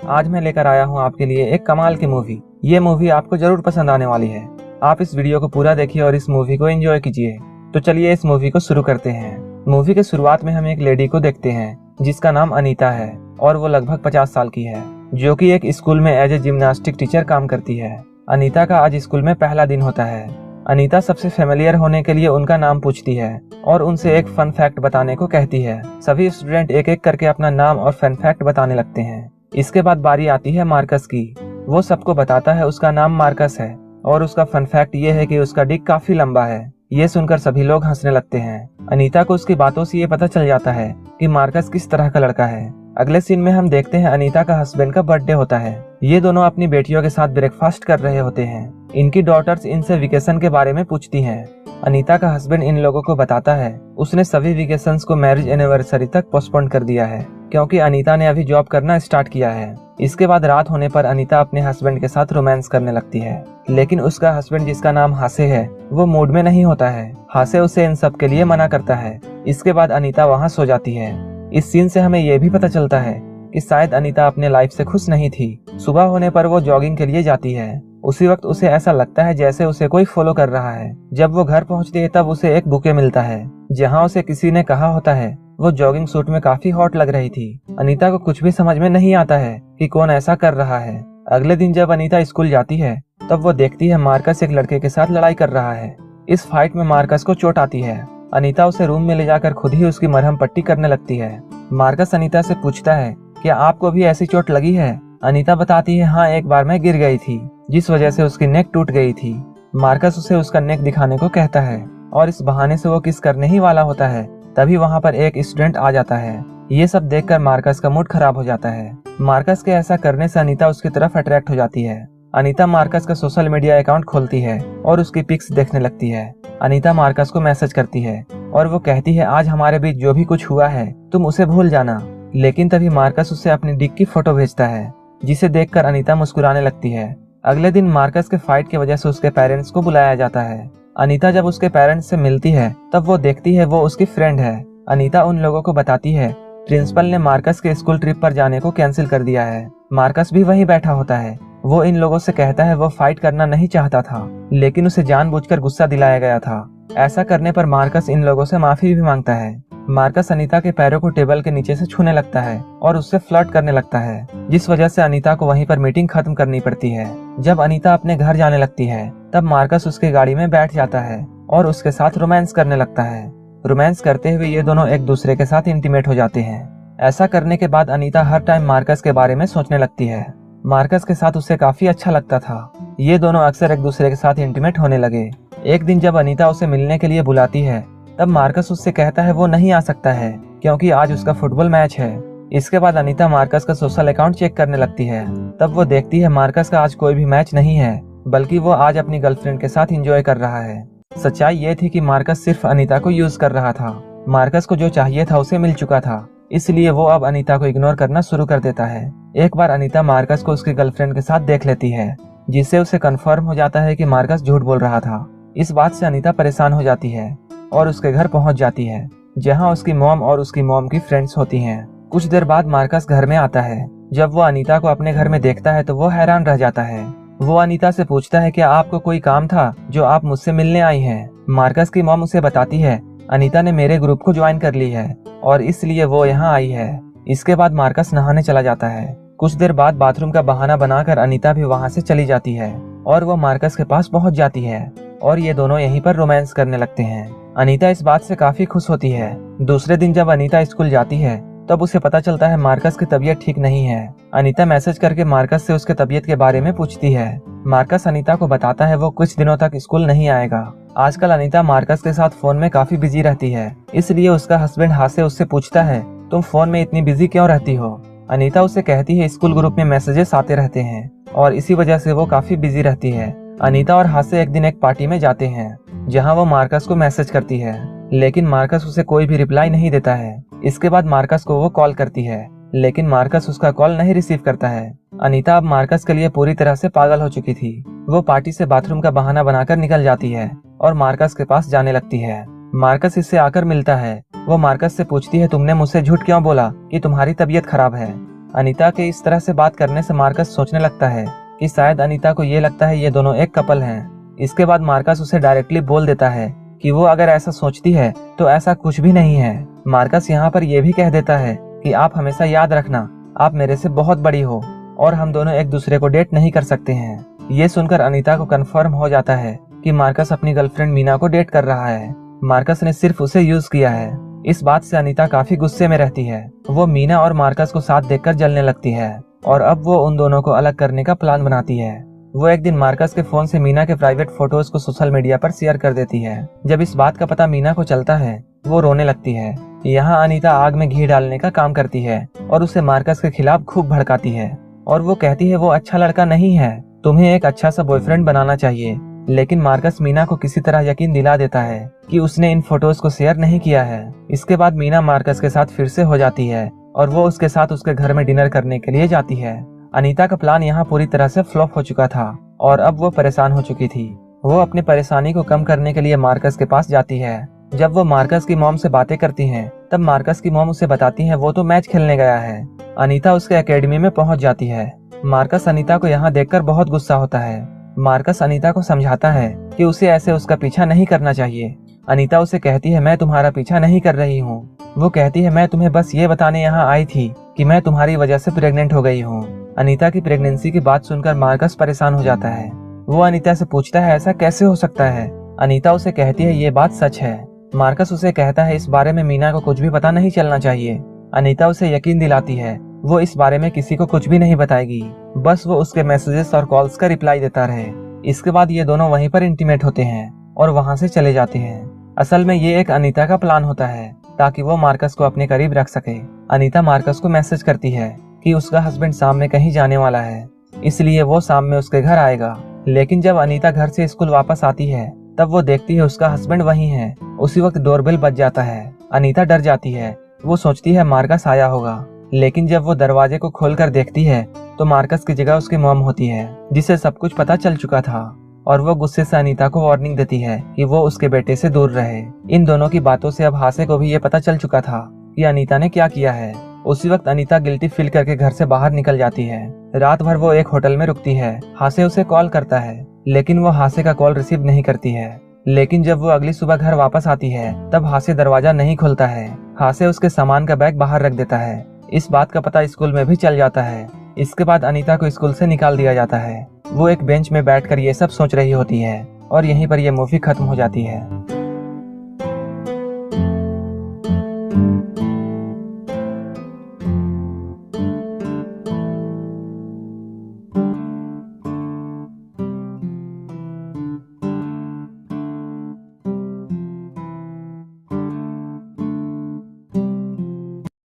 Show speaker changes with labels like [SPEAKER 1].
[SPEAKER 1] आज मैं लेकर आया हूँ आपके लिए एक कमाल की मूवी। ये मूवी आपको जरूर पसंद आने वाली है। आप इस वीडियो को पूरा देखिए और इस मूवी को एंजॉय कीजिए। तो चलिए इस मूवी को शुरू करते हैं। मूवी के शुरुआत में हम एक लेडी को देखते हैं जिसका नाम अनीता है और वो लगभग 50 साल की है, जो कि एक स्कूल में एज ए जिम्नास्टिक टीचर काम करती है। अनीता का आज स्कूल में पहला दिन होता है। अनीता सबसे फेमिलियर होने के लिए उनका नाम पूछती है और उनसे एक फन फैक्ट बताने को कहती है। सभी स्टूडेंट एक एक करके अपना नाम और फन फैक्ट बताने लगते हैं। इसके बाद बारी आती है मार्कस की। वो सबको बताता है उसका नाम मार्कस है और उसका फन फैक्ट ये है कि उसका डिक काफी लंबा है। ये सुनकर सभी लोग हंसने लगते हैं। अनीता को उसकी बातों से ये पता चल जाता है कि मार्कस किस तरह का लड़का है। अगले सीन में हम देखते हैं अनीता का हस्बैंड का बर्थडे होता है। ये दोनों अपनी बेटियों के साथ ब्रेकफास्ट कर रहे होते हैं। इनकी डॉटर्स इनसे वेकेशन के बारे में पूछती हैं। अनीता का हस्बैंड इन लोगों को बताता है उसने सभी वेकेशंस को मैरिज एनिवर्सरी तक पोस्टपोन कर दिया है क्योंकि अनीता ने अभी जॉब करना स्टार्ट किया है। इसके बाद रात होने पर अनीता अपने हस्बैंड के साथ रोमांस करने लगती है, लेकिन उसका हस्बैंड जिसका नाम हासे है वो मूड में नहीं होता है। हासे उसे इन सब के लिए मना करता है। इसके बाद अनीता वहाँ सो जाती है। इस सीन से हमें ये भी पता चलता है कि शायद अनीता अपने लाइफ से खुश नहीं थी। सुबह होने पर वो जॉगिंग के लिए जाती है। उसी वक्त उसे ऐसा लगता है जैसे उसे कोई फॉलो कर रहा है। जब वो घर पहुंचती है तब उसे एक बुके मिलता है जहां उसे किसी ने कहा होता है वो जॉगिंग सूट में काफी हॉट लग रही थी। अनीता को कुछ भी समझ में नहीं आता है कि कौन ऐसा कर रहा है। अगले दिन जब अनीता स्कूल जाती है तब वो देखती है मार्कस एक लड़के के साथ लड़ाई कर रहा है। इस फाइट में मार्कस को चोट आती है। अनीता उसे रूम में ले जाकर खुद ही उसकी मरहम पट्टी करने लगती है। मार्कस अनीता से पूछता है क्या आपको भी ऐसी चोट लगी है? अनीता बताती है हाँ, एक बार मैं गिर गई थी जिस वजह से उसकी नेक टूट गई थी। मार्कस उसे उसका नेक दिखाने को कहता है और इस बहाने से वो किस करने ही वाला होता है। तभी वहाँ पर एक स्टूडेंट आ जाता है। ये सब देखकर मार्कस का मूड खराब हो जाता है। मार्कस के ऐसा करने से अनीता उसकी तरफ अट्रैक्ट हो जाती है। अनीता मार्कस का सोशल मीडिया अकाउंट खोलती है और उसकी पिक्स देखने लगती है। अनीता मार्कस को मैसेज करती है और वो कहती है आज हमारे बीच जो भी कुछ हुआ है तुम उसे भूल जाना। लेकिन तभी मार्कस उसे अपनी डिक की फोटो भेजता है जिसे देखकर अनीता मुस्कुराने लगती है। अगले दिन मार्कस के फाइट की वजह से उसके पेरेंट्स को बुलाया जाता है। अनीता जब उसके पेरेंट्स से मिलती है तब वो देखती है वो उसकी फ्रेंड है। अनीता उन लोगों को बताती है प्रिंसिपल ने मार्कस के स्कूल ट्रिप पर जाने को कैंसिल कर दिया है। मार्कस भी वहीं बैठा होता है। वो इन लोगों से कहता है वो फाइट करना नहीं चाहता था, लेकिन उसे जानबूझकर गुस्सा दिलाया गया था। ऐसा करने पर मार्कस इन लोगों से माफी भी मांगता है। मार्कस अनीता के पैरों को टेबल के नीचे से छूने लगता है और उससे फ्लर्ट करने लगता है, जिस वजह से अनीता को वहीं पर मीटिंग खत्म करनी पड़ती है। जब अनीता अपने घर जाने लगती है तब मार्कस उसकी गाड़ी में बैठ जाता है और उसके साथ रोमांस करने लगता है। रोमांस करते हुए ये दोनों एक दूसरे के साथ इंटीमेट हो जाते हैं। ऐसा करने के बाद अनीता हर टाइम मार्कस के बारे में सोचने लगती है। मार्कस के साथ उसे काफी अच्छा लगता था। ये दोनों अक्सर एक दूसरे के साथ इंटीमेट होने लगे। एक दिन जब अनीता उसे मिलने के लिए बुलाती है तब मार्कस उससे कहता है वो नहीं आ सकता है क्योंकि आज उसका फुटबॉल मैच है। इसके बाद अनीता मार्कस का सोशल अकाउंट चेक करने लगती है। तब वो देखती है मार्कस का आज कोई भी मैच नहीं है, बल्कि वो आज अपनी गर्लफ्रेंड के साथ एंजॉय कर रहा है। सच्चाई ये थी कि मार्कस सिर्फ अनीता को यूज कर रहा था। मार्कस को जो चाहिए था उसे मिल चुका था, इसलिए वो अब अनीता को इग्नोर करना शुरू कर देता है। एक बार अनीता मार्कस को उसकी गर्लफ्रेंड के साथ देख लेती है, जिससे उसे कंफर्म हो जाता है कि मार्कस झूठ बोल रहा था। इस बात से अनीता परेशान हो जाती है और उसके घर पहुंच जाती है, जहां उसकी मॉम और उसकी मॉम की फ्रेंड्स होती हैं। कुछ देर बाद मार्कस घर में आता है। जब वो अनीता को अपने घर में देखता है तो वो हैरान रह जाता है। वो अनीता से पूछता है क्या आपको कोई काम था जो आप मुझसे मिलने आई हैं? मार्कस की मॉम उसे बताती है अनीता ने मेरे ग्रुप को ज्वाइन कर ली है और इसलिए वो यहाँ आई है। इसके बाद मार्कस नहाने चला जाता है। कुछ देर बाद बाथरूम का बहाना बनाकर अनीता भी वहाँ से चली जाती है और वो मार्कस के पास पहुँच जाती है और ये दोनों यहीं पर रोमांस करने लगते हैं। अनीता इस बात से काफी खुश होती है। दूसरे दिन जब अनीता स्कूल जाती है तब उसे पता चलता है मार्कस की तबीयत ठीक नहीं है। अनीता मैसेज करके मार्कस से उसके तबीयत के बारे में पूछती है। मार्कस अनीता को बताता है वो कुछ दिनों तक स्कूल नहीं आएगा। आजकल अनीता मार्कस के साथ फोन में काफी बिजी रहती है, इसलिए उसका हस्बैंड हासे उससे पूछता है तुम फोन में इतनी बिजी क्यों रहती हो? अनीता उसे कहती है स्कूल ग्रुप में मैसेजेस आते रहते हैं और इसी वजह से वो काफी बिजी रहती है। अनीता और हासे एक दिन एक पार्टी में जाते हैं जहां वो मार्कस को मैसेज करती है, लेकिन मार्कस उसे कोई भी रिप्लाई नहीं देता है। इसके बाद मार्कस को वो कॉल करती है, लेकिन मार्कस उसका कॉल नहीं रिसीव करता है। अनीता अब मार्कस के लिए पूरी तरह से पागल हो चुकी थी। वो पार्टी से बाथरूम का बहाना बनाकर निकल जाती है और मार्कस के पास जाने लगती है। मार्कस इससे आकर मिलता है। वो मार्कस से पूछती है तुमने मुझसे झूठ क्यों बोला कि तुम्हारी तबीयत खराब है? अनीता के इस तरह से बात करने से मार्कस सोचने लगता है कि शायद अनीता को ये लगता है ये दोनों एक कपल हैं। इसके बाद मार्कस उसे डायरेक्टली बोल देता है कि वो अगर ऐसा सोचती है तो ऐसा कुछ भी नहीं है। मार्कस यहाँ पर यह भी कह देता है कि आप हमेशा याद रखना, आप मेरे से बहुत बड़ी हो और हम दोनों एक दूसरे को डेट नहीं कर सकते हैं। ये सुनकर अनीता को कंफर्म हो जाता है कि मार्कस अपनी गर्लफ्रेंड मीना को डेट कर रहा है। मार्कस ने सिर्फ उसे यूज किया है। इस बात से अनीता काफी गुस्से में रहती है। वो मीना और मार्कस को साथ देखकर जलने लगती है और अब वो उन दोनों को अलग करने का प्लान बनाती है। वो एक दिन मार्कस के फोन से मीना के प्राइवेट फोटोज को सोशल मीडिया पर शेयर कर देती है। जब इस बात का पता मीना को चलता है वो रोने लगती है। यहाँ अनीता आग में घी डालने का काम करती है और उसे मार्कस के खिलाफ खूब भड़काती है और वो कहती है वो अच्छा लड़का नहीं है, तुम्हें एक अच्छा सा बॉयफ्रेंड बनाना चाहिए। लेकिन मार्कस मीना को किसी तरह यकीन दिला देता है कि उसने इन फोटोज को शेयर नहीं किया है। इसके बाद मीना मार्कस के साथ फिर से हो जाती है और वो उसके साथ उसके घर में डिनर करने के लिए जाती है। अनीता का प्लान यहाँ पूरी तरह से फ्लॉप हो चुका था और अब वो परेशान हो चुकी थी। वो अपनी परेशानी को कम करने के लिए मार्कस के पास जाती है। जब वो मार्कस की मॉम से बातें करती हैं, तब मार्कस की मॉम उसे बताती है वो तो मैच खेलने गया है। अनीता उसके एकेडमी में पहुंच जाती है। मार्कस अनीता को यहाँ देखकर बहुत गुस्सा होता है। मार्कस अनीता को समझाता है कि उसे ऐसे उसका पीछा नहीं करना चाहिए। अनीता उसे कहती है मैं तुम्हारा पीछा नहीं कर रही हूँ। वो कहती है मैं तुम्हें बस ये बताने यहाँ आई थी कि मैं तुम्हारी वजह से प्रेग्नेंट हो गई हूँ। अनीता की प्रेगनेंसी की बात सुनकर मार्कस परेशान हो जाता है। वो अनीता से पूछता है ऐसा कैसे हो सकता है। अनीता उसे कहती है ये बात सच है। मार्कस उसे कहता है इस बारे में मीना को कुछ भी पता नहीं चलना चाहिए। अनीता उसे यकीन दिलाती है वो इस बारे में किसी को कुछ भी नहीं बताएगी, बस वो उसके मैसेजेस और कॉल्स का रिप्लाई देता रहे। इसके बाद ये दोनों वहीं पर इंटीमेट होते हैं और वहां से चले जाते हैं। असल में ये एक अनीता का प्लान होता है ताकि वो मार्कस को अपने करीब रख सके। अनीता मार्कस को मैसेज करती है कि उसका हस्बैंड शाम में कहीं जाने वाला है, इसलिए वो शाम में उसके घर आएगा। लेकिन जब अनीता घर से स्कूल वापस आती है तब वो देखती है उसका हस्बैंड वहीं है। उसी वक्त डोरबेल बज जाता है। अनीता डर जाती है। वो सोचती है मार्कस आया होगा, लेकिन जब वो दरवाजे को खोलकर देखती है तो मार्कस की जगह उसकी मॉम होती है, जिसे सब कुछ पता चल चुका था और वो गुस्से से अनीता को वार्निंग देती है कि वो उसके बेटे से दूर रहे। इन दोनों की बातों से अब हासे को भी ये पता चल चुका था कि अनीता ने क्या किया है। उसी वक्त अनीता गिल्टी फील करके घर से बाहर निकल जाती है। रात भर वो एक होटल में रुकती है। हासे उसे कॉल करता है, लेकिन वो हासे का कॉल रिसीव नहीं करती है। लेकिन जब वो अगली सुबह घर वापस आती है तब हासे दरवाजा नहीं खोलता है। हासे उसके सामान का बैग बाहर रख देता है। इस बात का पता स्कूल में भी चल जाता है। इसके बाद अनीता को स्कूल से निकाल दिया जाता है। वो एक बेंच में बैठकर ये सब सोच रही होती है और यहीं पर यह मूवी खत्म हो जाती है।